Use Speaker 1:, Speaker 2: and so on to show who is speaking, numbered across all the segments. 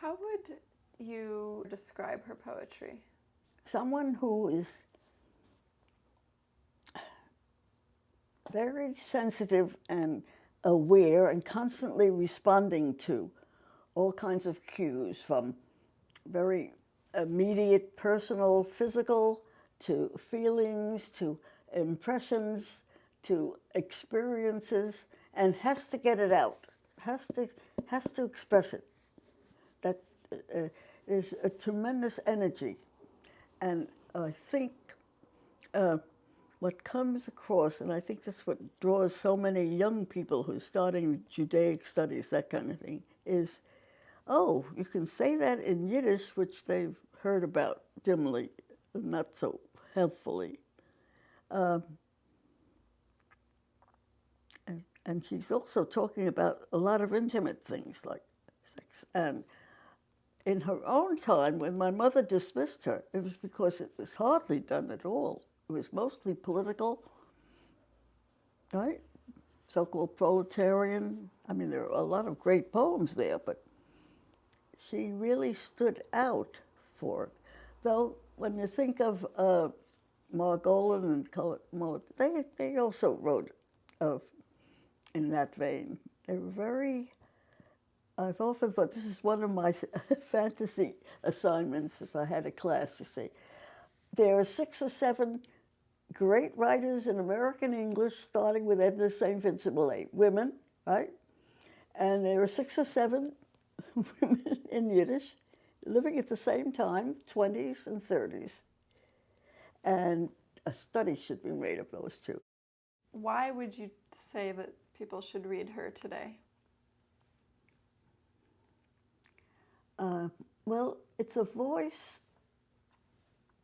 Speaker 1: How would you describe her poetry?
Speaker 2: Someone who is very sensitive and aware and constantly responding to all kinds of cues, from very immediate personal, physical, to feelings, to impressions, to experiences, and has to get it out, has to express it. That is a tremendous energy. And I think what comes across, and I think that's what draws so many young people who are starting Judaic studies, that kind of thing, is, oh, you can say that in Yiddish, which they've heard about dimly, not so helpfully. And she's also talking about a lot of intimate things like sex. And in her own time, when my mother dismissed her, it was because it was hardly done at all. It was mostly political, right? So-called proletarian. I mean, there are a lot of great poems there, but she really stood out for it. Though, when you think of Margolin and Mullet, they also wrote in that vein. They were very, I've often thought this is one of my fantasy assignments if I had a class, you see. There are 6 or 7 great writers in American English, starting with Edna St. Vincent Millay, women, right? And there are 6 or 7 women in Yiddish living at the same time, 20s and 30s. And a study should be made of those two.
Speaker 1: Why would you say that people should read her today?
Speaker 2: Well, it's a voice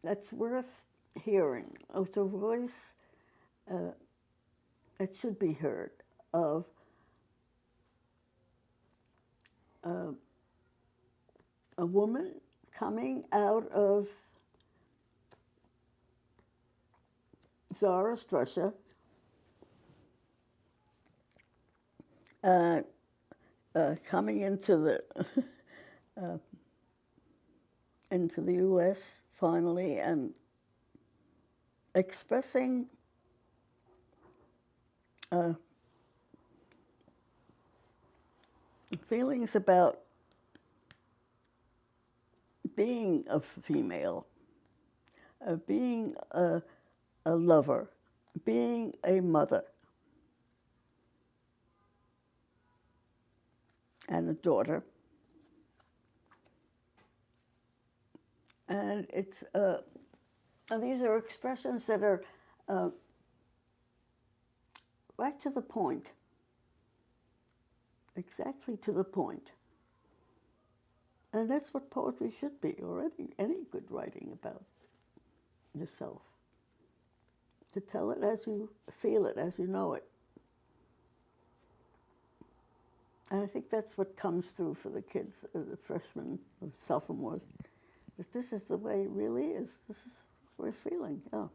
Speaker 2: that's worth hearing. It's a voice that should be heard, of a woman coming out of Tsarist Russia, coming into the U.S. finally, and expressing feelings about being a female, being a lover, being a mother, and a daughter. And it's and these are expressions that are right to the point, exactly to the point. And that's what poetry should be, or any good writing about yourself. To tell it as you feel it, as you know it. And I think that's what comes through for the kids, the freshmen, the sophomores, that this is the way it really is. This is what we're feeling, yeah.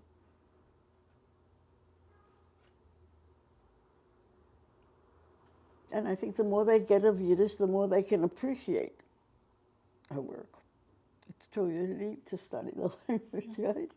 Speaker 2: And I think the more they get of Yiddish, the more they can appreciate her work. It's true, you need to study the language, right?